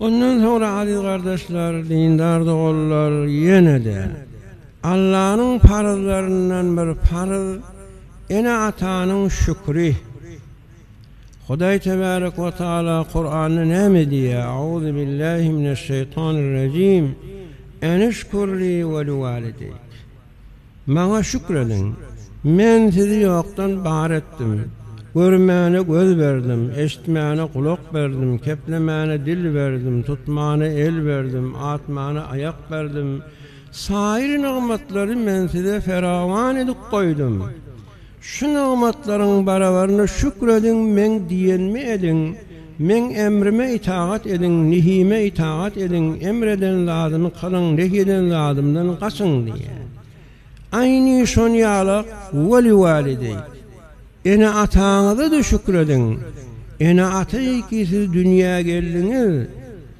Ondan sonra aziz kardeşler, dindar doğullar, yine de Allah'ın farzlarından bir farz, ene atanın şükrü. Huday Tebarek ve Teala Kur'an'ı ne diye? Euzu billahi mineşşeytanirracim. Enişkurli ve livalideyk. Bana şükredin. Men sizi yoktan bar ettim. Görmeyene göz verdim, eşitmeyene kulak verdim, keplemeyene dil verdim, tutmana el verdim, atmana ayak verdim. Sair nimetleri men size feravan edip koydum. Şu nimetlerin barabarına şükredin, men diyenmi edin, men emrime itaat edin, nihime itaat edin, emreden lazımı kılın, nehyeden lazımdan kaçın diye. Aynı şonyalak veli valideyk. Ene atağınıza da şükredin. Ene atayı ki siz dünyaya geldiniz,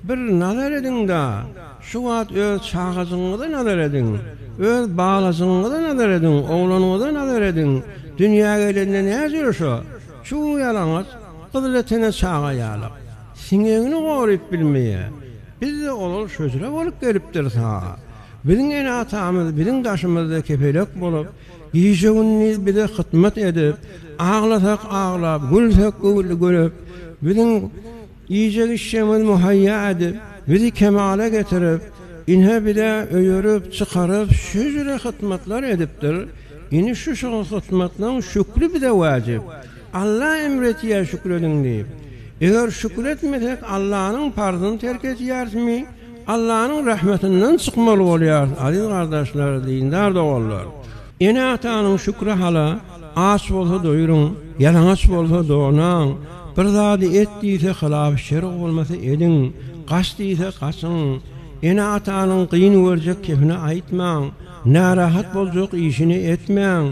bir nazar edin da, şu vat öz çağızınıza nazar edin, öz bağlasınıza nazar edin, oğlanıza nazar edin. Dünyaya geldiğinde ne yazıyor şu yalanız, kızıletine çağa yalak. Sinegini koruyup bilmeye, biz de olur sözüre olup geliptir sağa. Bizim ene atağımız, bizim taşımızda kefelek bulup, yiyeceğiniz bize hizmet edip, ağlasak ağlap, gülsek gülüp, bizim yiyecek işimiz muhayya edip, bizi kemale getirip, inhe bile öyürüp, çıkarıp, sözüre hizmetler ediptir. Yine şu hizmetlerin şükrü bize vacip. Allah emretiye şükredin deyip. Eğer şükretmesek Allah'ın farzını terk ediyoruz mi? Allah'ın rahmetinden çıkmalı oluyor. Aziz kardeşler, dindar doğullar. Ene atanın şükrü hala, aç olsa doyurun, yalanaç olsa doğunan, bir zadi ettiyse hılaf şerif olmasa edin, kaçtıysa kaçın. Ene atanın kıyın verecek kefine aytman, narahat bolacak işini etmeyin.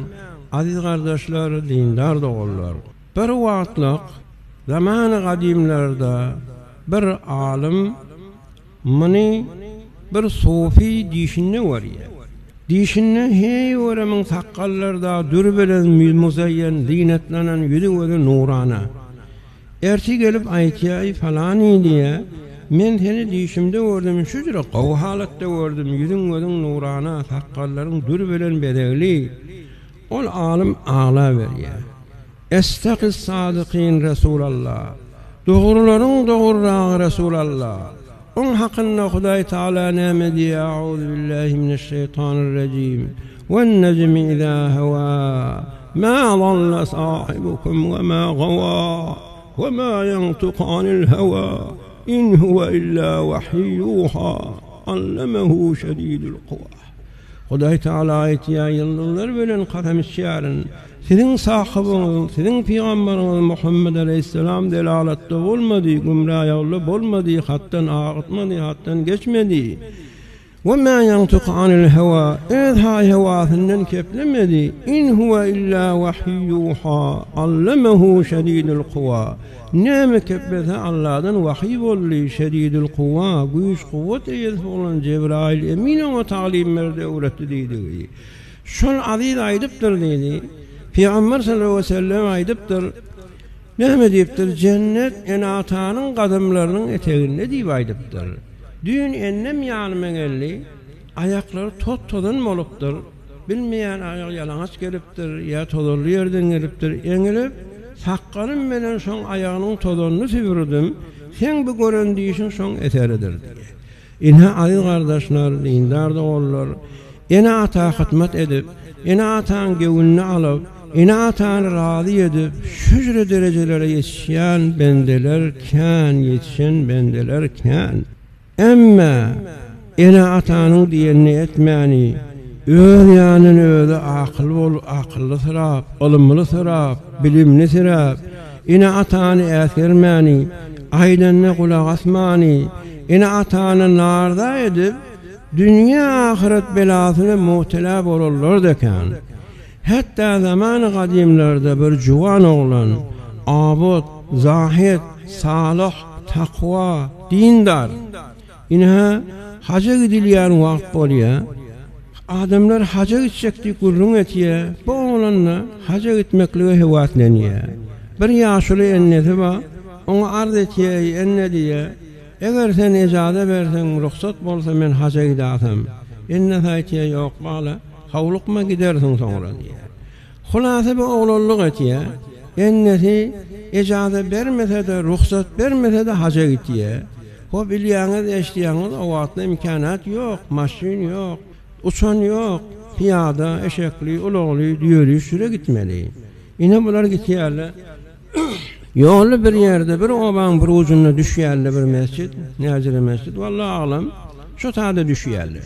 Aziz kardeşler, dindar doğullar. Bir vaatlık, zamanı kadimlerde bir alim, mani bir sofi dişinne var ya. Dişinne hey öremin sakkallarda dürbelen muzayyen zinetlenen yüzü ve nurana. Erti gelip aytiyayı falani diye, men seni dişimde gördüm, şu cüre qav halatta gördüm, yüzün gözün nurana, sakkalların dürbelen bedegli. Ol alim ağla veriye. Estaqis sadiqin Resulallah. Doğruların doğurrağı Resulallah. On hakkında Huday Teala neme diye? Euzu billahi mineşşeytanirracim. Ven necmi izâ hevâ. Ma zalla sahibukum ve ma gavâ. Ve ma yantuqu anil hevâ. İn huve illa vahiyyuhâ. Allemehu şedîdül kuvvâ. Huday Teala ayetiya yıldızlar veren kasem şiarın. Sizin sahibiniz, sizin peygamberiniz Muhammed Aleyhisselam delalatta olmadı, gümrah yollu olmadı, hattan ağıtmadı, hattan geçmedi. وَمَا يَنْتُقُ عَنِ الْهَوَى اِذْهَا هَوَاثِنَّنْ كَفْلَمَدِي اِنْ هُوَ إِلَّا وَحِيُّوحَا عَلَّمَهُ شَدِيدُ الْقُوَى نَامِ كَبَّثَ Allah'dan vahiy olli şedidül kuvva, güç kuvvet eyyesi olan Cebrail emine ve talimlerde öğretti dedi. Şol aziz aydıptır dedi. Peygamber sallallahu aleyhi ve sellem aydıptır. Ne deyiptir? Cennet en atanın kadımlarının eteğinde deyip aydıptır. Düğün ennem yanıma geldi, ayakları tozdan moluptur. Bilmeyen ayak yalanaç geliptir, ya tozorlu yerden geliptir. Engelip, sakkalım benen son ayağının tozonunu süpürdüm. Sen bu göründüğün son eteridir diye. İnhe aziz kardeşler, dindar doğullar, ene ata hizmet edip, ene atan gevününü alıp, ene atanı razı edip, şücre derecelere yetişen bendelerken, Emme ene atanın diyenini etmeni, öz yanın özü akıllı sırap, olumlu sırap, bilimli sırap, ene atanı eskermeni, aydanına kulak asmani, ene atanı narda edip, dünya ahiret belasını muhtelab olurlar deken. Hatta zamanı kadimlerde bir cuvan oğlan, abud, zahid, salih, takva, dindar, İnha hacca gidilýän wagt bolýa. Adamlar hacca gitsekdi gurrun etiye. Bu oğlanla hacca gitmeklige hewatlanýa. Bir ýaşuly enneti ba, oňa arz etiye enne diye. Eger sen icade bersen, ruhsat bolsa men haja gidatam. Enne saytiye yok bala, havlukma gidersin sonra diye. Hulasa bu oğluluk etiye, ennesi icade bermese de, ruhsat bermese de haja gitiye. O bilýäňiz, eşdiýäňiz o wagtda imkanat yok, maşin yok, uçan yok, piyada, eşekli, ulugly, düýeli süre gitmeli. Ine bular gitýärler. Ýoly bir ýerde bir obaň bir ucuna düşýärler bir mescid, näzire mescid, wallahi alam, şu taýda düşýärler.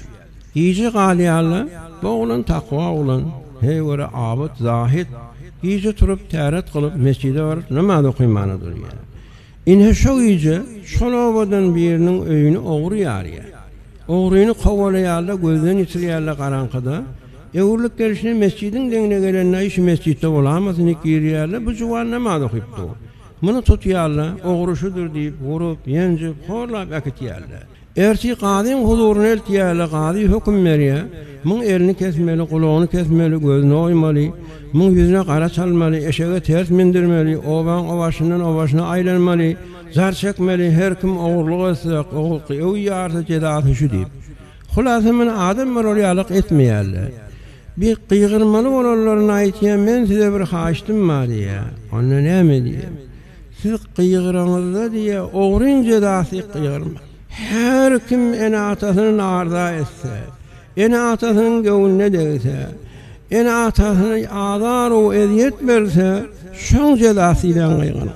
Hiçi galiyalla, bu oğlan takva oğlan, heyvere abid, zahid, hiçi turup täret kılıp mescide varıp namaz okuymanadır yani. İnhe şu hiçi, şolabadan birinin öyünü oğru yarıya. Oğruyunu kovalayarla, gözden itiriyarla karanlıkta. Evurluk gelişine mescidin dengine gelenler işi mescidde olamasın ilk giriyarla, bu civar namaz okuyuptu. Bunu tutuyarla, oğruşudur deyip, vurup, yencip, horlap akıtıyarla. Erti qadın huzuruna eltiyarla, qadi hüküm veriyor. Mun elini kesmeli, kulağını kesmeli, gözünü oymalı, mun yüzüne kara çalmalı, eşeğe ters mindirmeli, oban ovaşından ovaşına aylanmalı, zar çekmeli, her kim oğurluq etsek, oğul yarsa cedatı şu deyip. Hulasımın adam mırolyalık etmeyerler. Bir kıygırmalı olanlarına aytiyen men size bir haştım var diye. Ona ne mi diye? Siz kıygıranızda diye oğrun cedatı kıygırma. Her kim ene atasının arda etse, ene atasının gövünne değse, ene atasının azar o eziyet verse, şun celasıyla kıygıran.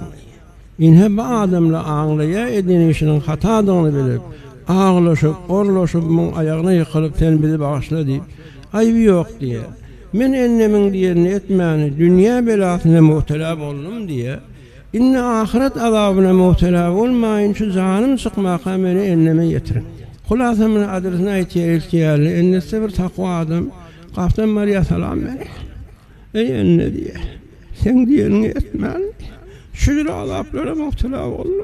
İnhe bu adamla ağlaya edinişinin hatadığını bilip, ağlaşıp, orlaşıp, mun ayağına yıkılıp sen bizi bağışla deyip, ayıbı yok diye. Men ennemin diyerini etmeyeni, dünya belasına muhtelab oldum diye, İnne ahiret azabına muhtelâ olmayın şu zanım çıkmaka beni enneme yetirin. Hulasamın adresine eltiyerli, ennesi bir takva adam, Kaptan Maria salam verir. Ey enne diye, sen diyerini etmen, şudur azaplara muhtelâ olma.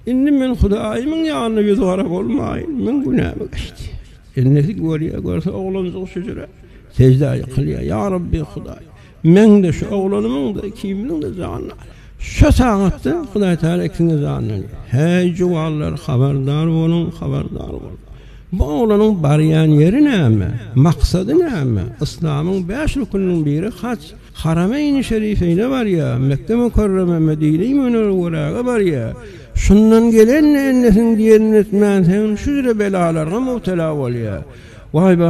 İnni men Hudayımın yanına yüz varap olmayın, men günahımı geçti. Ennesi görse oğlanızı şucura, secdayı kılıyor, ya Rabbi Huday, men de şu oğlanımın da kiminin de zanına. Şu saatte Hudaý Teala ikisini zanlanıyor. Hey juvallar haberdar olun, haberdar olun. Bu oğlanın barayan yeri näme? Maksadı näme? İslam'ın 5 rükünüň biri hac. Harameyn-i Şerifeýne var ya, Mekke Mükerreme, Medine-i Münewwere'ge var ya. Şundan gelen ennesin diýerini etmän sen şuýra belalarga mubtela bolýar. Vay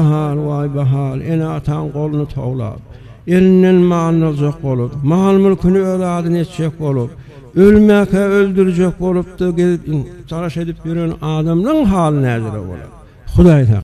bahal, ene atan golunu tawlap. Elinden malını alacak olup, mal mülkünü öladını etecek olup, ölmeke öldürecek olup da gelip taraş edip yürüyen adamın hali nedir olur? Hudaý